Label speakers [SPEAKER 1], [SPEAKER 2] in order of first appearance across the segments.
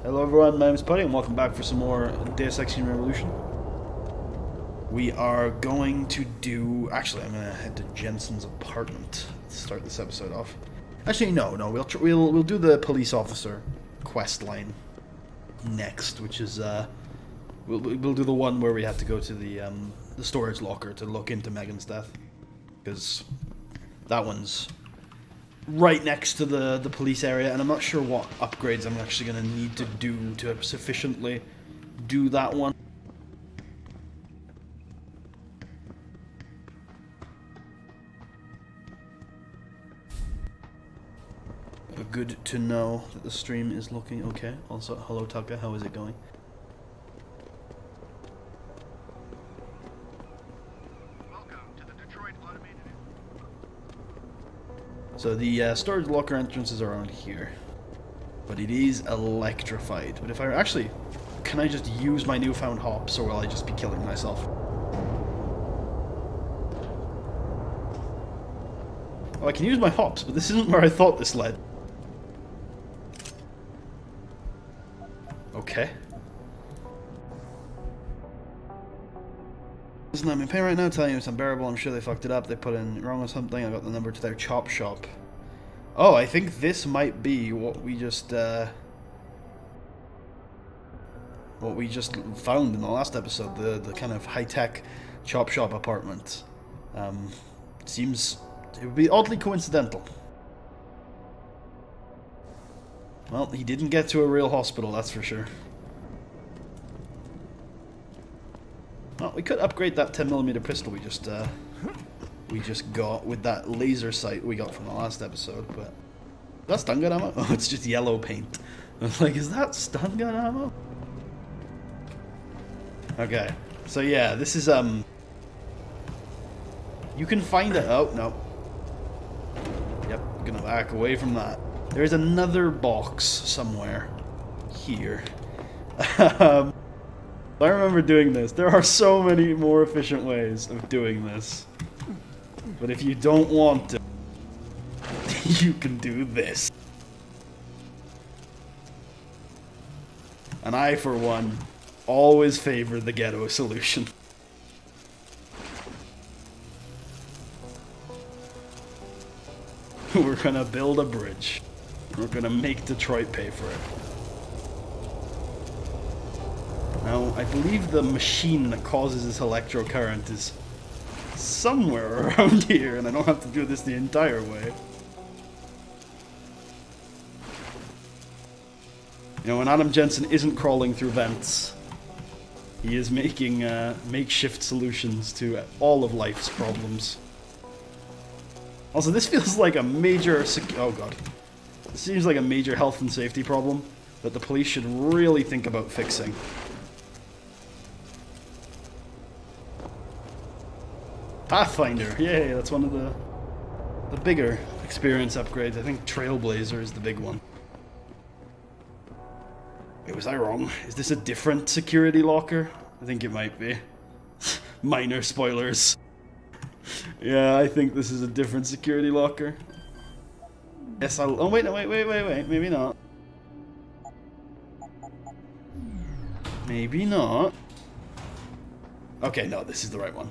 [SPEAKER 1] Hello everyone, my name is Putty and welcome back for some more Deus Ex Human Revolution. We are going to do... Actually, I'm going to head to Jensen's apartment to start this episode off. Actually, no, we'll do the police officer quest line next, which is... We'll do the one where we have to go to the storage locker to look into Megan's death. Because that one's right next to the police area, and I'm not sure what upgrades I'm actually going to need to do to sufficiently do that one. Good to know that the stream is looking okay. Also, hello Tucker, how is it going? So the storage locker entrance is around here, but it is electrified. But if I actually, can I just use my newfound hops, or will I just be killing myself? Oh, I can use my hops, but this isn't where I thought this led. Okay. Listen, I'm in pain right now, telling you it's unbearable. I'm sure they fucked it up. They put in wrong or something. I got the number to their chop shop. Oh, I think this might be what we just found in the last episode. The kind of high-tech chop shop apartment. Seems it would be oddly coincidental. Well, he didn't get to a real hospital, that's for sure. Well, we could upgrade that 10mm pistol we just got with that laser sight we got from the last episode, but... Is that stun gun ammo? Oh, it's just yellow paint. I was like, is that stun gun ammo? Okay, so yeah, this is, you can find it... Oh, no. Yep, gonna back away from that. There's another box somewhere here. I remember doing this. There are so many more efficient ways of doing this. But if you don't want to, you can do this. And I, for one, always favor the ghetto solution. We're gonna build a bridge. We're gonna make Detroit pay for it. Now, I believe the machine that causes this electrocurrent is somewhere around here, and I don't have to do this the entire way. You know, when Adam Jensen isn't crawling through vents, he is making makeshift solutions to all of life's problems. Also, this feels like a major... Oh god. This seems like a major health and safety problem that the police should really think about fixing. Pathfinder, yay, that's one of the bigger experience upgrades. I think Trailblazer is the big one. Wait, was I wrong? Is this a different security locker? I think it might be. Minor spoilers. Yeah, I think this is a different security locker. Yes, I'll... Oh, wait, no, wait, maybe not. Maybe not. Okay, no, this is the right one.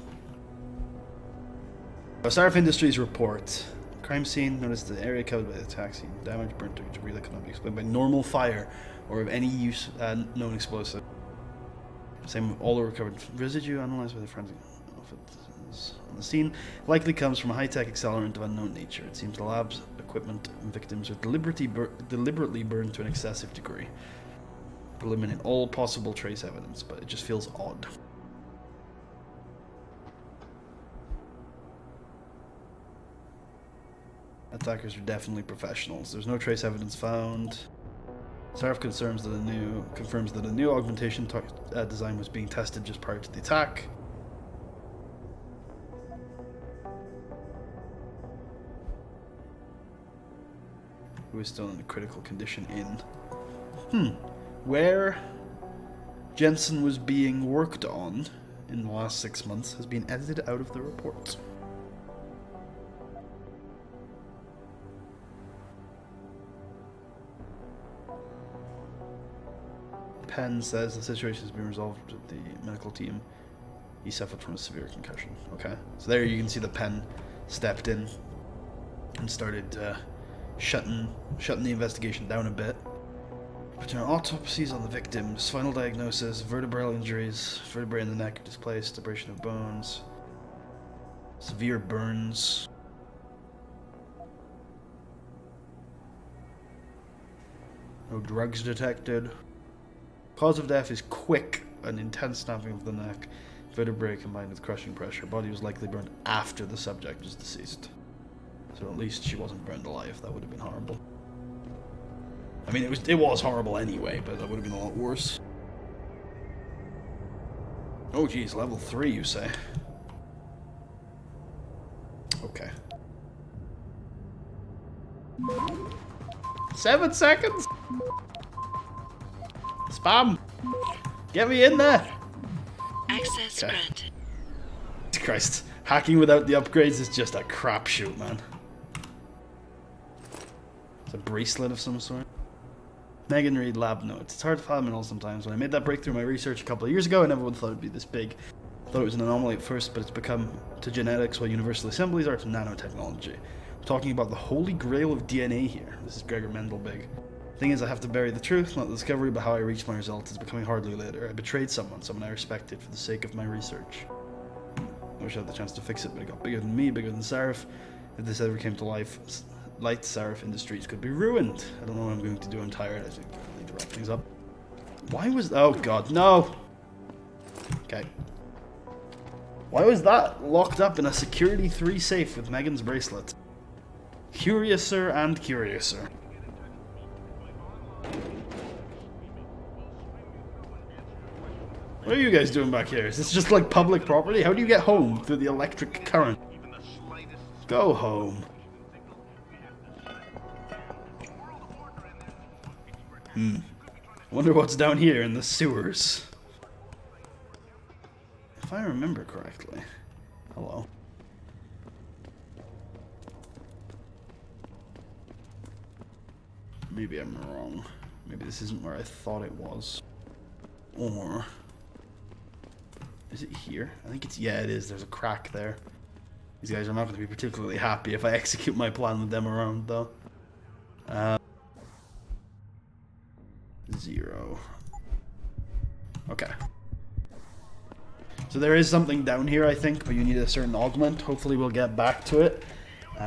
[SPEAKER 1] Sarif Industries report. Crime scene. Notice the area covered by the attack scene. Damage, burnt debris that cannot be explained by normal fire or of any use known explosive. Same with all the recovered residue analyzed by the forensic office on the scene. Likely comes from a high-tech accelerant of unknown nature. It seems the lab's equipment and victims are deliberately burned to an excessive degree. Eliminate all possible trace evidence, but it just feels odd. Attackers are definitely professionals. There's no trace evidence found. Sarif confirms that a new augmentation design was being tested just prior to the attack. Who is still in a critical condition in... Where Jensen was being worked on in the last 6 months has been edited out of the report. Penn says the situation has been resolved with the medical team. He suffered from a severe concussion. Okay, so there you can see the Penn stepped in and started shutting the investigation down a bit. Paternal autopsies on the victims, final diagnosis, vertebral injuries, vertebrae in the neck displaced, abrasion of bones, severe burns. No drugs detected. Cause of death is quick and intense snapping of the neck, vertebrae combined with crushing pressure. Body was likely burned after the subject was deceased. So at least she wasn't burned alive. That would have been horrible. I mean, it was horrible anyway, but that would have been a lot worse. Oh geez, level 3 you say? Okay. 7 seconds? Spam! Get me in there!
[SPEAKER 2] Access granted.
[SPEAKER 1] Christ, hacking without the upgrades is just a crapshoot, man. It's a bracelet of some sort. Megan Reed lab notes. It's hard to fathom it all sometimes. When I made that breakthrough in my research a couple of years ago, I never would have thought it would be this big. I thought it was an anomaly at first, but it's become to genetics what universal assemblies are to nanotechnology. We're talking about the holy grail of DNA here. This is Gregor Mendel big. Thing is, I have to bury the truth, not the discovery, but how I reached my results is becoming hardly later. I betrayed someone I respected for the sake of my research. I wish I had the chance to fix it, but it got bigger than me, bigger than Seraph. If this ever came to life, light Seraph Industries could be ruined. I don't know what I'm going to do. I'm tired. I think I need to wrap things up. Why was... Oh god, no! Okay. Why was that locked up in a Security 3 safe with Megan's bracelet? Curiouser and curiouser. What are you guys doing back here? Is this just like public property? How do you get home through the electric current? Go home. Wonder what's down here in the sewers. If I remember correctly. Hello. Maybe I'm wrong. Maybe this isn't where I thought it was. Or... is it here? I think it's... yeah, it is. There's a crack there. These guys are not going to be particularly happy if I execute my plan with them around, though. 0. Okay. So there is something down here, I think, but you need a certain augment. Hopefully we'll get back to it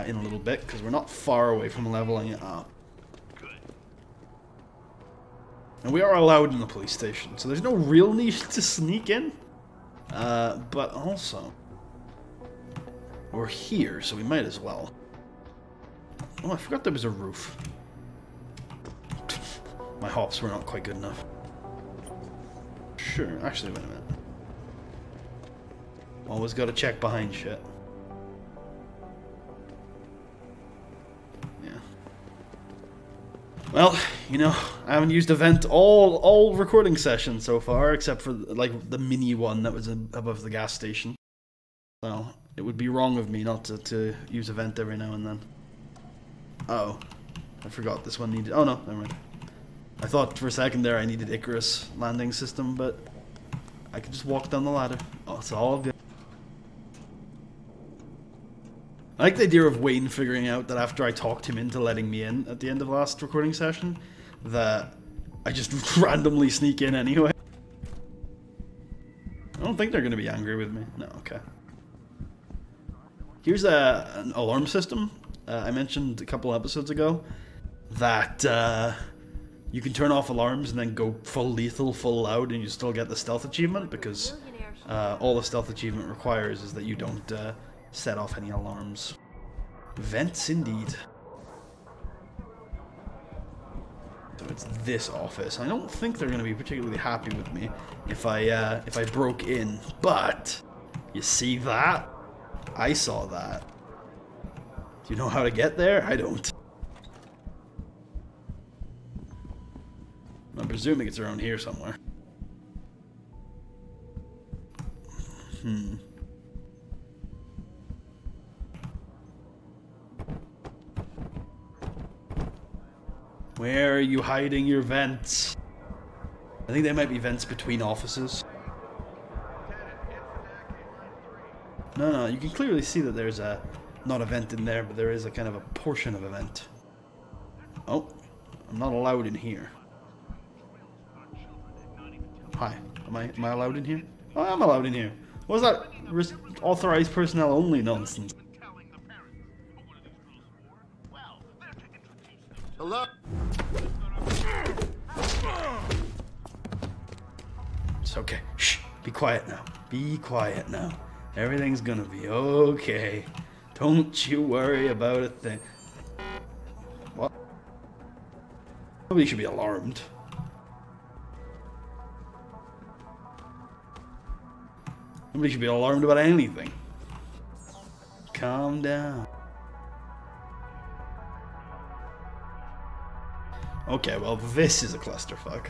[SPEAKER 1] in a little bit, because we're not far away from leveling it up. And we are allowed in the police station, so there's no real need to sneak in. But also, we're here, so we might as well. Oh, I forgot there was a roof. My hops were not quite good enough. Sure, actually, wait a minute. Always gotta check behind shit. Yeah. Well, you know, I haven't used a vent all recording sessions so far, except for like the mini one that was above the gas station. So it would be wrong of me not to use a vent every now and then. Oh, I forgot this one needed. Oh no, never mind. I thought for a second there I needed Icarus landing system, but I could just walk down the ladder. Oh, it's all good. I like the idea of Wayne figuring out that after I talked him into letting me in at the end of the last recording session, that I just randomly sneak in anyway. I don't think they're going to be angry with me. No, okay. Here's an alarm system. I mentioned a couple episodes ago that you can turn off alarms and then go full lethal, full loud, and you still get the stealth achievement, because all the stealth achievement requires is that you don't set off any alarms. Vents indeed. So it's this office. I don't think they're going to be particularly happy with me if I broke in, but you see that? I saw that. Do you know how to get there? I don't. I'm presuming it's around here somewhere. Where are you hiding your vents? I think there might be vents between offices. No, you can clearly see that there's a, not a vent in there, but there is a kind of a portion of a vent. Oh, I'm not allowed in here. Hi, am I allowed in here? Oh, I'm allowed in here. What was that authorized personnel only nonsense?
[SPEAKER 3] Hello?
[SPEAKER 1] It's okay. Shh. Be quiet now. Be quiet now. Everything's gonna be okay. Don't you worry about a thing. What? Nobody should be alarmed. Nobody should be alarmed about anything. Calm down. Okay, well, this is a clusterfuck.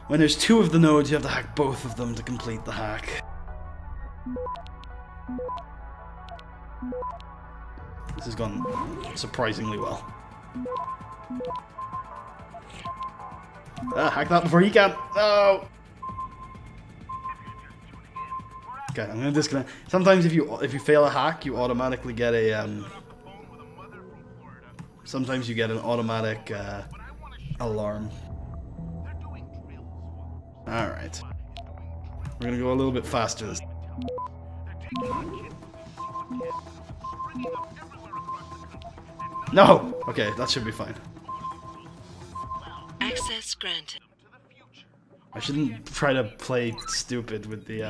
[SPEAKER 1] When there's two of the nodes, you have to hack both of them to complete the hack. This has gone surprisingly well. Hack that before he can. No! Okay, I'm gonna disconnect. Sometimes if you fail a hack, you automatically get a sometimes you get an automatic alarm. Alright. We're gonna go a little bit faster this. No! Okay, that should be fine.
[SPEAKER 2] Access granted.
[SPEAKER 1] I shouldn't try to play stupid with the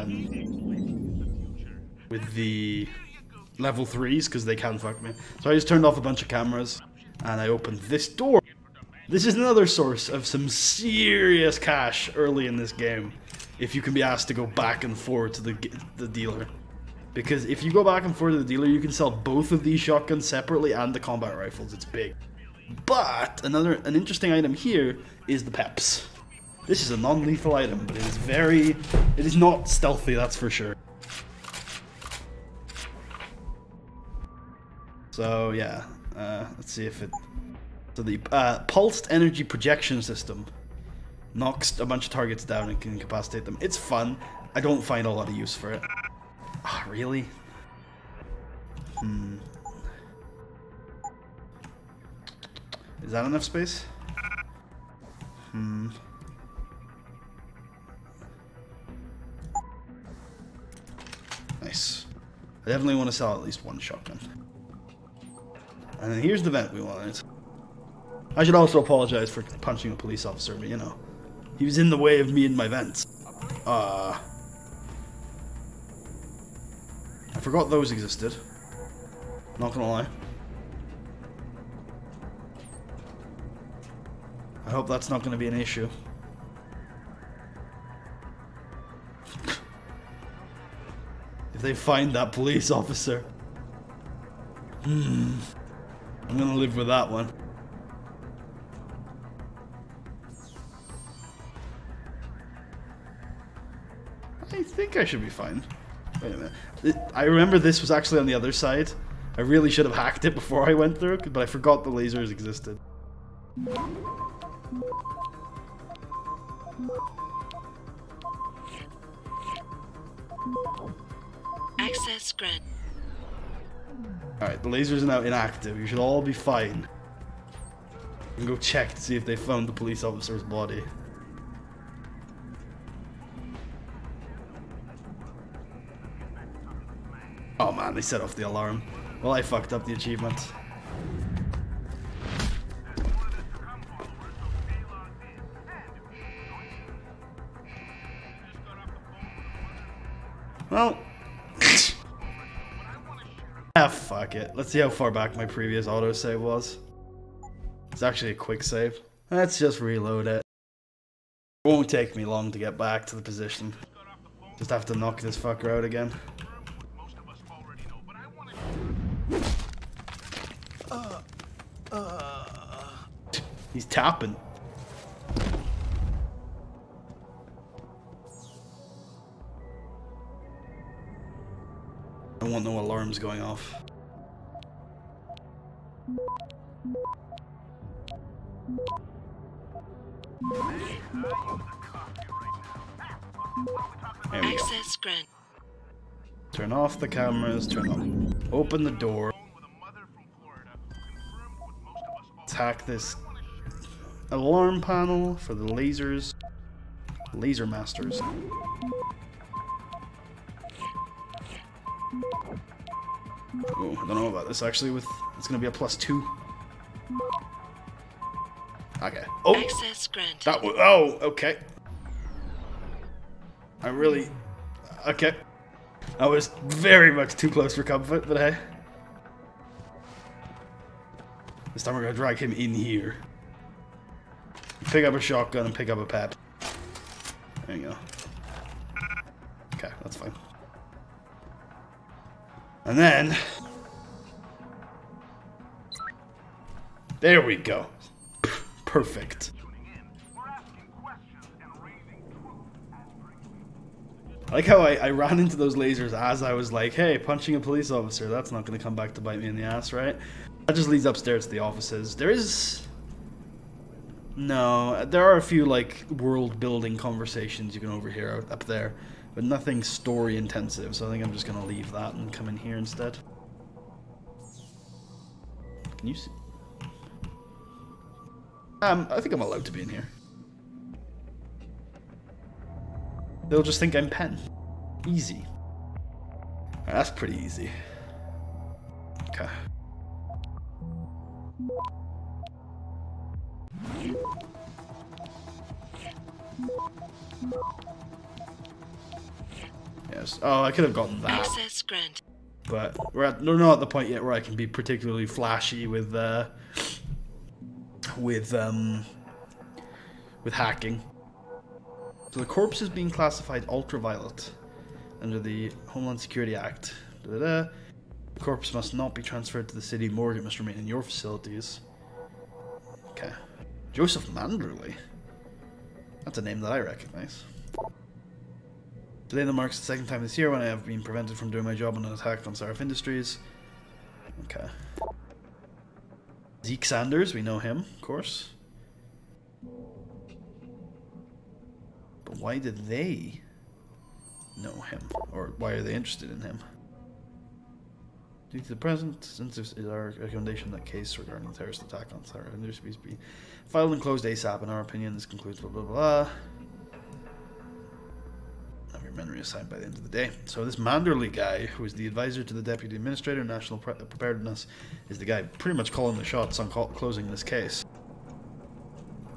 [SPEAKER 1] level 3s because they can fuck me. So I just turned off a bunch of cameras and I opened this door. This is another source of some serious cash early in this game if you can be asked to go back and forth to the dealer. Because if you go back and forth to the dealer, you can sell both of these shotguns separately and the combat rifles. It's big. But an interesting item here is the peps. This is a non-lethal item, but it is not stealthy, that's for sure. So yeah, let's see if it. So the pulsed energy projection system knocks a bunch of targets down and can incapacitate them. It's fun. I don't find a lot of use for it. Ah, really? Is that enough space? Nice. I definitely want to sell at least one shotgun. And then here's the vent we wanted. I should also apologize for punching a police officer, but you know, he was in the way of me and my vents. I forgot those existed. Not gonna lie. I hope that's not gonna be an issue. If they find that police officer. I'm gonna live with that one. I think I should be fine. Wait a minute. I remember this was actually on the other side. I really should have hacked it before I went through, but I forgot the lasers existed.
[SPEAKER 2] Access granted.
[SPEAKER 1] Alright, the lasers are now inactive. You should all be fine. You can go check to see if they found the police officer's body. Oh man, they set off the alarm. Well, I fucked up the achievement. Well... ah, fuck it. Let's see how far back my previous autosave was. It's actually a quick save. Let's just reload it. It won't take me long to get back to the position. Just have to knock this fucker out again. He's tapping. I want no alarms going off. There we go.
[SPEAKER 2] Access granted.
[SPEAKER 1] Turn off the cameras, turn on. Open the door. Attack this alarm panel for the lasers. Laser masters. Oh, I don't know about this actually. It's gonna be a +2. Okay. Oh,
[SPEAKER 2] Access granted.
[SPEAKER 1] that was. Oh, okay. I really. Okay. I was very much too close for comfort, but hey. This time we're gonna drag him in here. Pick up a shotgun and pick up a pep. There you go. Okay, that's fine. And then... there we go. Perfect. I like how I ran into those lasers as I was like, hey, punching a police officer, that's not going to come back to bite me in the ass, right? That just leads upstairs to the offices. There is... no, there are a few, like, world-building conversations you can overhear up there, but nothing story-intensive, so I think I'm just going to leave that and come in here instead. Can you see? I think I'm allowed to be in here. They'll just think I'm Penn. Easy. That's pretty easy. Okay. Yes. Oh, I could have gotten that.
[SPEAKER 2] Access granted.
[SPEAKER 1] But we're not at the point yet where I can be particularly flashy with hacking. So the corpse is being classified ultraviolet under the Homeland Security Act. The corpse must not be transferred to the city morgue. It must remain in your facilities. Okay. Joseph Manderley. That's a name that I recognize. Today marks the second time this year when I have been prevented from doing my job on an attack on Sarif Industries. Okay. Zeke Sanders, we know him, of course. But why did they know him? Or why are they interested in him? Due to the present, since this is our recommendation that case regarding the terrorist attack on Sarif Industries be filed and closed ASAP, in our opinion, this concludes blah blah blah. Have your men reassigned by the end of the day. So this Manderley guy, who is the advisor to the Deputy Administrator, National Preparedness, is the guy pretty much calling the shots on closing this case.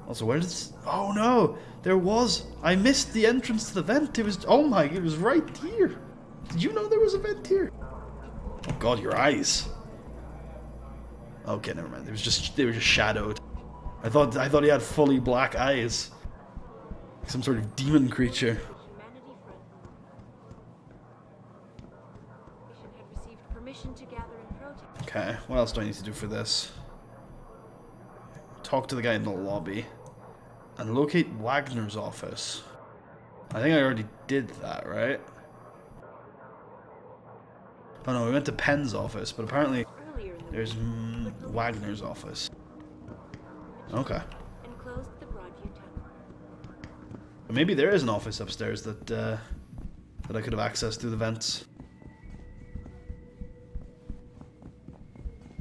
[SPEAKER 1] Also, where does... oh no! There was... I missed the entrance to the vent. It was... oh my... it was right here. Did you know there was a vent here? Oh god, your eyes. Okay, never mind. They were just shadowed. I thought he had fully black eyes. Like some sort of demon creature. Okay, what else do I need to do for this? Talk to the guy in the lobby. And locate Wagner's office. I think I already did that, right? Oh no, we went to Penn's office, but apparently there's Wagner's office. Okay. But maybe there is an office upstairs that I could have accessed through the vents.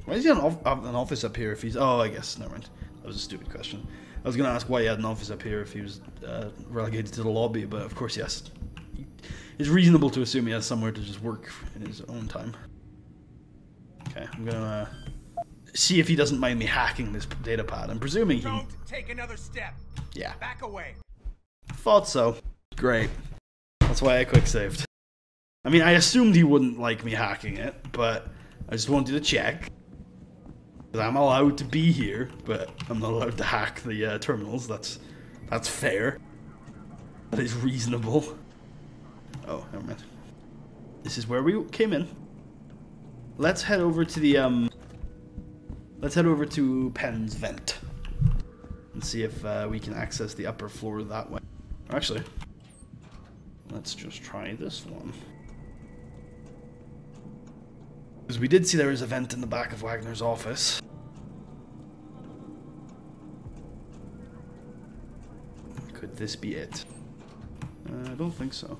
[SPEAKER 1] Why does he have an office up here if he's... oh, I guess, never mind. That was a stupid question. I was going to ask why he had an office up here if he was relegated to the lobby, but of course, yes. It's reasonable to assume he has somewhere to just work in his own time. Okay, I'm going to see if he doesn't mind me hacking this data pad. I'm presuming he...
[SPEAKER 3] don't take another step.
[SPEAKER 1] Yeah.
[SPEAKER 3] Back away.
[SPEAKER 1] Thought so. Great. That's why I quick saved. I mean, I assumed he wouldn't like me hacking it, but I just wanted to check. I'm allowed to be here, but I'm not allowed to hack the terminals. That's fair. That is reasonable. Oh, never mind. This is where we came in. Let's head over to the let's head over to Penn's vent and see if we can access the upper floor that way. Actually, let's just try this one. Because we did see there was a vent in the back of Wagner's office. this be it? I don't think so.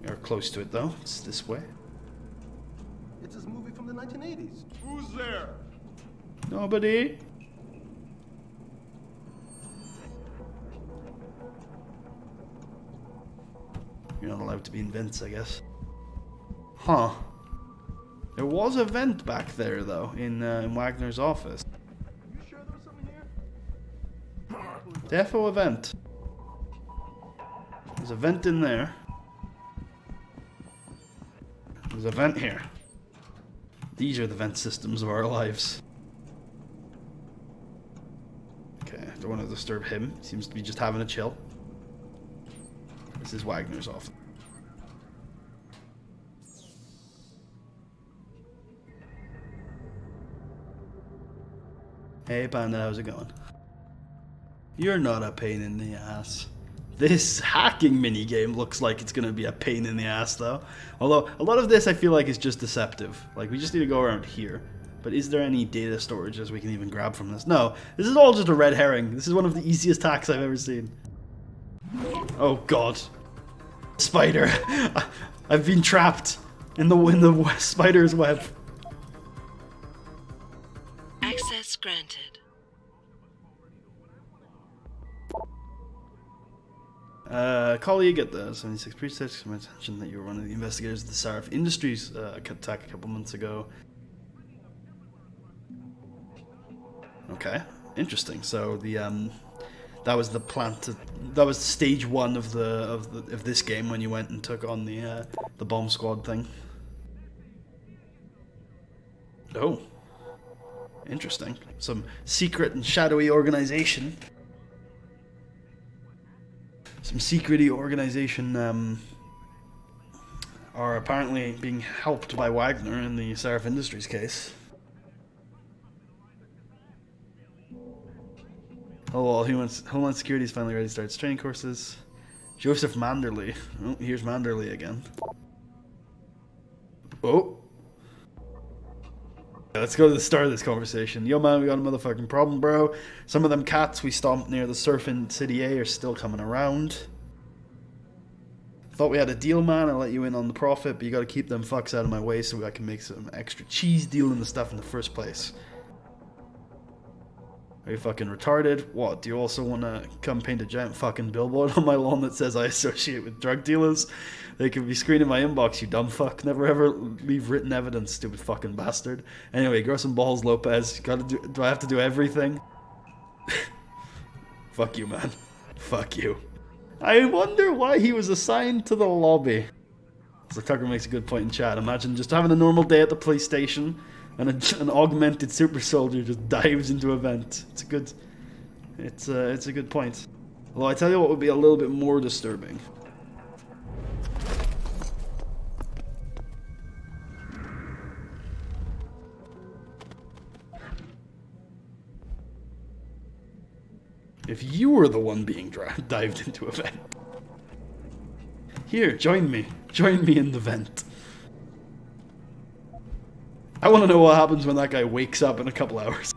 [SPEAKER 1] You're close to it though. It's this way.
[SPEAKER 3] It's this movie from the 1980s. Who's there?
[SPEAKER 1] Nobody. You're not allowed to be in vents, I guess. Huh. There was a vent back there, though, in Wagner's office.
[SPEAKER 3] You sure there was something here?
[SPEAKER 1] Defo a vent. There's a vent in there. There's a vent here. These are the vent systems of our lives. Okay, don't want to disturb him. Seems to be just having a chill. This is Wagner's office. Hey Panda, how's it going? You're not a pain in the ass. This hacking minigame looks like it's gonna be a pain in the ass though. Although, a lot of this I feel like is just deceptive. Like, we just need to go around here. But is there any data storages we can even grab from this? No, this is all just a red herring. This is one of the easiest hacks I've ever seen. Oh god. Spider. I've been trapped in the spider's web.
[SPEAKER 2] Access granted.
[SPEAKER 1] Colleague at the 76 Precinct mentioned that you were one of the investigators of the Sarif Industries attack a couple months ago. Okay, interesting. So the that was the plant. That was stage one of this game when you went and took on the bomb squad thing. Oh, interesting. Some secret and shadowy organization. Some secret-y organization are apparently being helped by Wagner in the Sarif Industries case. Oh well, Homeland Security is finally ready to start its training courses. Joseph Manderley. Oh, here's Manderley again. Oh. Let's go to the start of this conversation. Yo man, we got a motherfucking problem, bro. Some of them cats we stomped near the surfing City A are still coming around. Thought we had a deal, man. I'll let you in on the profit, but you gotta keep them fucks out of my way so I can make some extra cheese dealing the stuff in the first place. Are you fucking retarded? What, do you also want to come paint a giant fucking billboard on my lawn that says I associate with drug dealers? They could be screening my inbox, you dumb fuck. Never ever leave written evidence, stupid fucking bastard. Anyway, grow some balls, Lopez. Do I have to do everything? Fuck you, man. Fuck you. I wonder why he was assigned to the lobby. So Tucker makes a good point in chat. Imagine just having a normal day at the police station and an augmented super soldier just dives into a vent. It's a good point. Although I tell you what would be a little bit more disturbing. If you were the one being dived into a vent. Here, join me. Join me in the vent. I want to know what happens when that guy wakes up in a couple hours.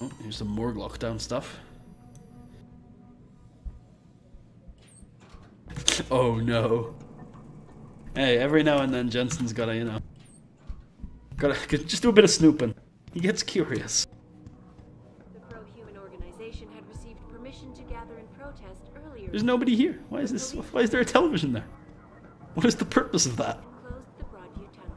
[SPEAKER 1] Oh, here's some more lockdown stuff. Oh no. Hey, every now and then Jensen's gotta, you know, gotta just do a bit of snooping. He gets curious.
[SPEAKER 4] The pro-human organization had received permission to gather and protest earlier.
[SPEAKER 1] There's nobody here. Why is there a television there? What is the purpose of that?
[SPEAKER 4] Closed the Broadview tunnel.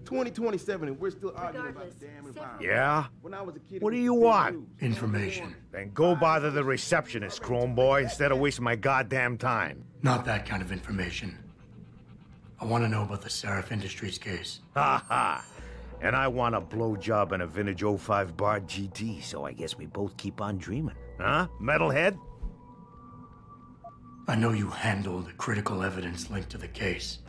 [SPEAKER 3] 2027 and we're still arguing about the damn environment.
[SPEAKER 5] Yeah?
[SPEAKER 3] When I was a kid,
[SPEAKER 5] What do
[SPEAKER 3] it
[SPEAKER 5] you
[SPEAKER 3] was
[SPEAKER 5] want?
[SPEAKER 3] news.
[SPEAKER 6] Information.
[SPEAKER 5] Then go bother the receptionist, Chrome Boy, instead of wasting my goddamn time.
[SPEAKER 6] Not that kind of information. I want to know about the Sarif Industries case.
[SPEAKER 5] Ha ha. And I want a blowjob and a vintage 05 bar GT, so I guess we both keep on dreaming. Huh, metalhead?
[SPEAKER 6] I know you handled the critical evidence linked to the case,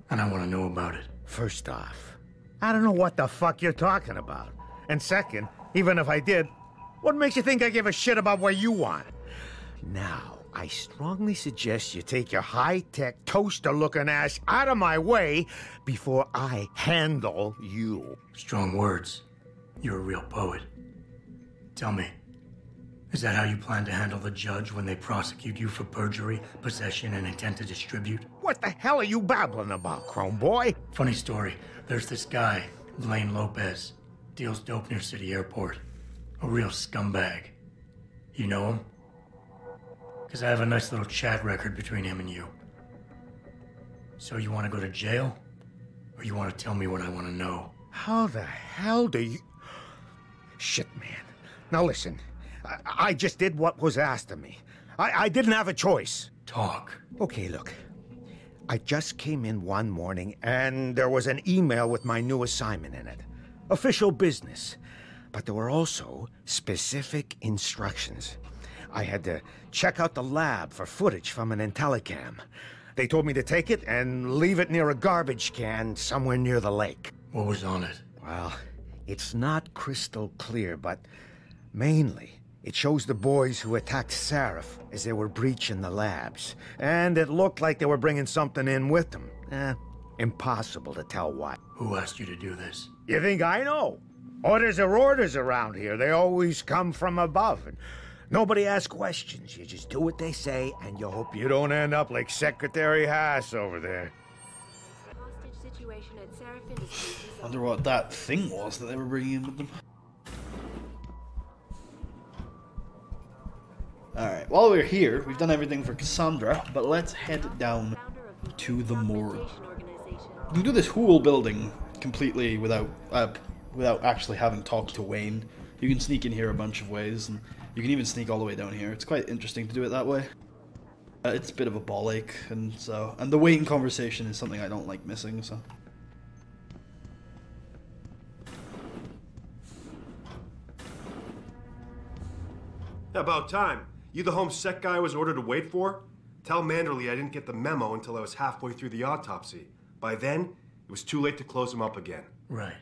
[SPEAKER 6] and I want to know about it.
[SPEAKER 5] First off, I don't know what the fuck you're talking about. And second, Even if I did, what makes you think I give a shit about what you want? Now, I strongly suggest you take your high-tech, toaster-looking ass out of my way before I handle you.
[SPEAKER 6] Strong words. You're a real poet. Tell me, is that how you plan to handle the judge when they prosecute you for perjury, possession, and intent to distribute?
[SPEAKER 5] What the hell are you babbling about, Chrome Boy?
[SPEAKER 6] Funny story. There's this guy, Blaine Lopez. Deals dope near City Airport. A real scumbag. You know him? Because I have a nice little chat record between him and you. So you want to go to jail? Or you want to tell me what I want to know?
[SPEAKER 5] How the hell do you... Shit, man. Now listen, I just did what was asked of me. I didn't have a choice.
[SPEAKER 6] Talk.
[SPEAKER 5] Okay, look. I just came in one morning and there was an email with my new assignment in it. Official business. But there were also specific instructions. I had to check out the lab for footage from an Intellicam. They told me to take it and leave it near a garbage can somewhere near the lake.
[SPEAKER 6] What was on it?
[SPEAKER 5] Well, it's not crystal clear, but mainly it shows the boys who attacked Seraph as they were breaching the labs. And it looked like they were bringing something in with them. Impossible to tell what.
[SPEAKER 6] Who asked you to do this?
[SPEAKER 5] You think I know? Orders are orders around here. They always come from above. And nobody asks questions. You just do what they say, and you hope you don't end up like Secretary Haas over there.
[SPEAKER 4] Hostage situation at Seraph Industries.
[SPEAKER 1] Wonder what that thing was that they were bringing in with them. Alright, while we're here, we've done everything for Cassandra, but let's head down to the morgue. You can do this whole building completely without actually having talked to Wayne. You can sneak in here a bunch of ways, and you can even sneak all the way down here. It's quite interesting to do it that way. It's a bit of a ball ache, and the Wayne conversation is something I don't like missing, so...
[SPEAKER 7] About time. You the home sec guy I was ordered to wait for? Tell Manderley I didn't get the memo until I was halfway through the autopsy. By then, it was too late to close him up again.
[SPEAKER 6] Right.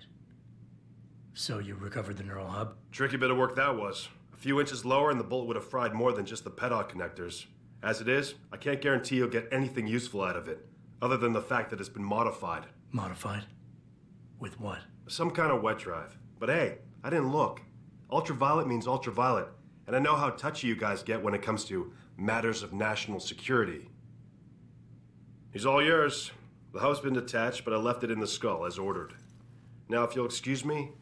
[SPEAKER 6] So you recovered the neural hub?
[SPEAKER 7] Tricky bit of work that was. A few inches lower and the bullet would have fried more than just the pedal connectors. As it is, I can't guarantee you'll get anything useful out of it, other than the fact that it's been modified.
[SPEAKER 6] Modified? With what?
[SPEAKER 7] Some kind of wet drive. But hey, I didn't look. Ultraviolet means ultraviolet, and I know how touchy you guys get when it comes to matters of national security. He's all yours. The hub's been detached, but I left it in the skull as ordered. Now, if you'll excuse me,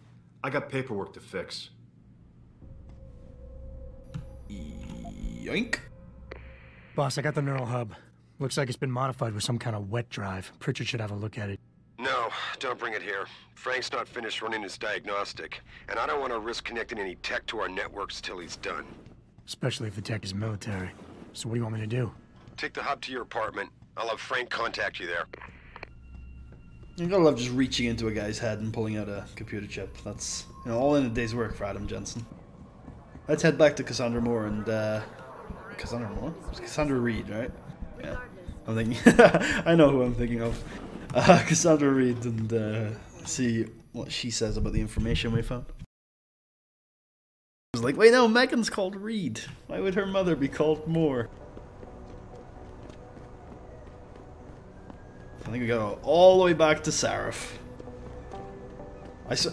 [SPEAKER 7] I got paperwork to fix.
[SPEAKER 1] Yoink.
[SPEAKER 6] Boss, I got the neural hub. Looks like it's been modified with some kind of wet drive. Pritchard should have a look at it.
[SPEAKER 8] No, don't bring it here. Frank's not finished running his diagnostic, and I don't want to risk connecting any tech to our networks till he's done.
[SPEAKER 6] Especially if the tech is military. So what do you want me to do?
[SPEAKER 8] Take the hub to your apartment. I'll have Frank contact you there.
[SPEAKER 1] You gotta love just reaching into a guy's head and pulling out a computer chip. That's, you know, all in a day's work for Adam Jensen. Let's head back to Cassandra Moore and, Cassandra Moore? It's Cassandra Reed, right? Yeah. I'm thinking... I know who I'm thinking of. Cassandra Reed and, see what she says about the information we found. I was like, wait, no, Megan's called Reed. Why would her mother be called Moore? I think we gotta go all the way back to Seraph. You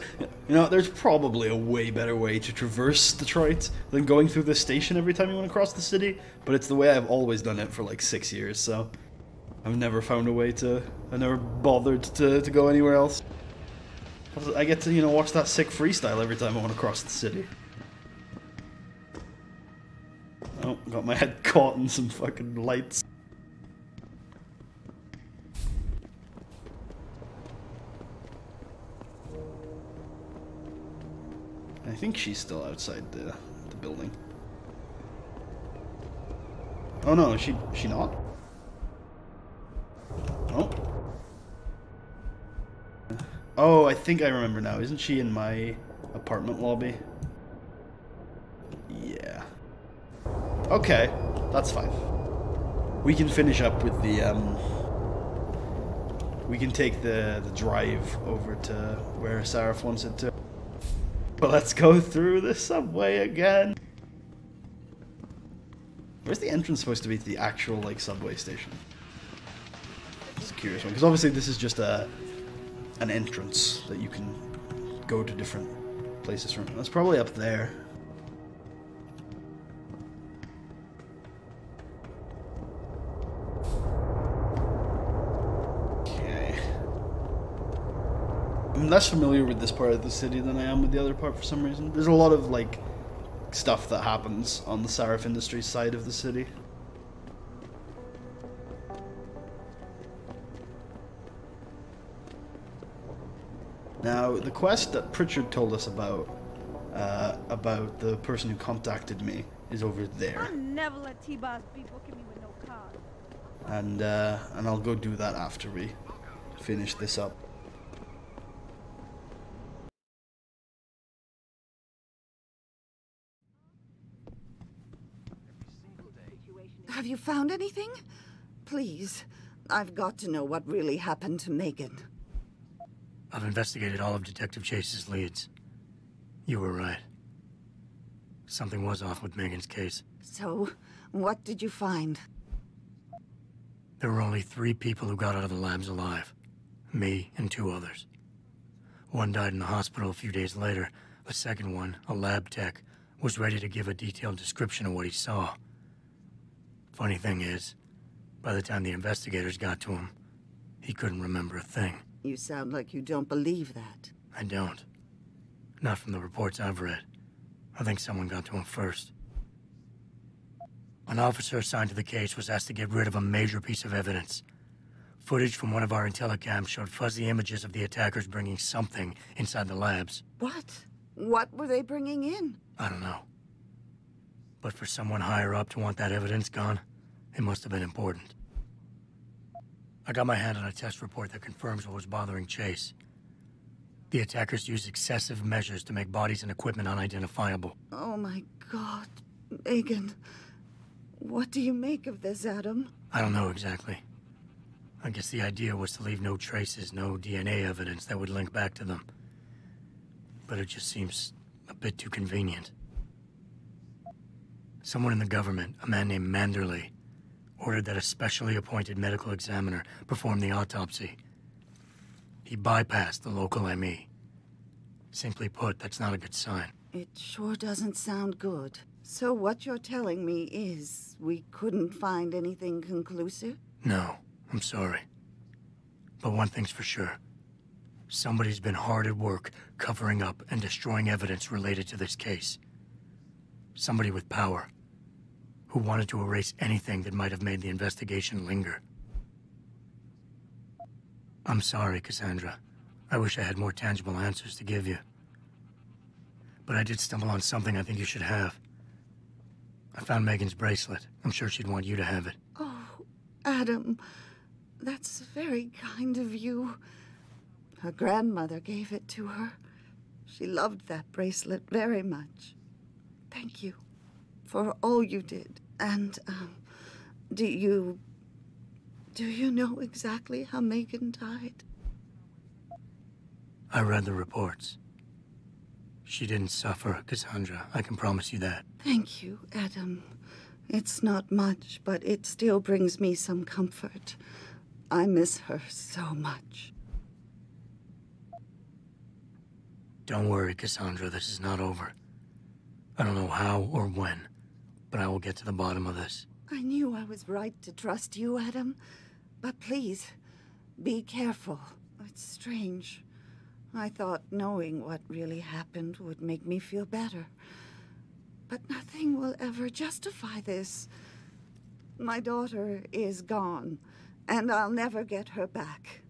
[SPEAKER 1] know, there's probably a way better way to traverse Detroit than going through this station every time you want to cross the city, but it's the way I've always done it for like 6 years, so I've never found a way to... I've never bothered to go anywhere else. I get to, you know, watch that sick freestyle every time I want to cross the city. Oh, got my head caught in some fucking lights. I think she's still outside the building. Oh no, is she not? Oh. Oh, I think I remember now. Isn't she in my apartment lobby? Yeah. Okay, that's fine. We can finish up with the, we can take the drive over to where Seraph wants it to. But let's go through the subway again. Where's the entrance supposed to be to the actual, like, subway station? Just a curious one, because obviously this is just an entrance that you can go to different places from. That's probably up there. Okay. I'm less familiar with this part of the city than I am with the other part for some reason. There's a lot of, like, stuff that happens on the Sarif Industries side of the city. Now, the quest that Pritchard told us about the person who contacted me is over there.
[SPEAKER 9] I never let T-Boss people give me with no card.
[SPEAKER 1] And I'll go do that after we finish this up.
[SPEAKER 10] Have you found anything? Please, I've got to know what really happened to Megan.
[SPEAKER 6] I've investigated all of Detective Chase's leads. You were right. Something was off with Megan's case.
[SPEAKER 10] So, what did you find?
[SPEAKER 6] There were only 3 people who got out of the labs alive. Me and 2 others. One died in the hospital a few days later. The second one, a lab tech, was ready to give a detailed description of what he saw. Funny thing is, by the time the investigators got to him, he couldn't remember a thing.
[SPEAKER 10] You sound like you don't believe that.
[SPEAKER 6] I don't. Not from the reports I've read. I think someone got to him first. An officer assigned to the case was asked to get rid of a major piece of evidence. Footage from one of our intellicams showed fuzzy images of the attackers bringing something inside the labs.
[SPEAKER 10] What? What were they bringing in?
[SPEAKER 6] I don't know. But for someone higher up to want that evidence gone, it must have been important. I got my hand on a test report that confirms what was bothering Chase. The attackers used excessive measures to make bodies and equipment unidentifiable.
[SPEAKER 10] Oh my God, Megan. What do you make of this, Adam?
[SPEAKER 6] I don't know exactly. I guess the idea was to leave no traces, no DNA evidence that would link back to them. But it just seems a bit too convenient. Someone in the government, a man named Manderley, ordered that a specially appointed medical examiner perform the autopsy. He bypassed the local ME. Simply put, that's not a good sign.
[SPEAKER 10] It sure doesn't sound good. So what you're telling me is we couldn't find anything conclusive?
[SPEAKER 6] No, I'm sorry. But one thing's for sure. Somebody's been hard at work covering up and destroying evidence related to this case. Somebody with power, who wanted to erase anything that might have made the investigation linger. I'm sorry, Cassandra. I wish I had more tangible answers to give you. But I did stumble on something I think you should have. I found Megan's bracelet. I'm sure she'd want you to have it.
[SPEAKER 10] Oh, Adam, that's very kind of you. Her grandmother gave it to her. She loved that bracelet very much. Thank you for all you did. And, do you know exactly how Megan died?
[SPEAKER 6] I read the reports. She didn't suffer, Cassandra. I can promise you that.
[SPEAKER 10] Thank you, Adam. It's not much, but it still brings me some comfort. I miss her so much.
[SPEAKER 6] Don't worry, Cassandra. This is not over. I don't know how or when, but I will get to the bottom of this.
[SPEAKER 10] I knew I was right to trust you, Adam. But please, be careful. It's strange. I thought knowing what really happened would make me feel better. But nothing will ever justify this. My daughter is gone, and I'll never get her back.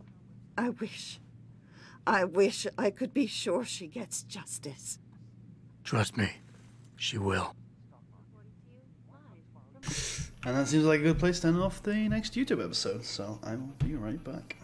[SPEAKER 10] I wish I could be sure she gets justice.
[SPEAKER 6] Trust me, she will.
[SPEAKER 1] And that seems like a good place to end off the next YouTube episode, so I will be right back.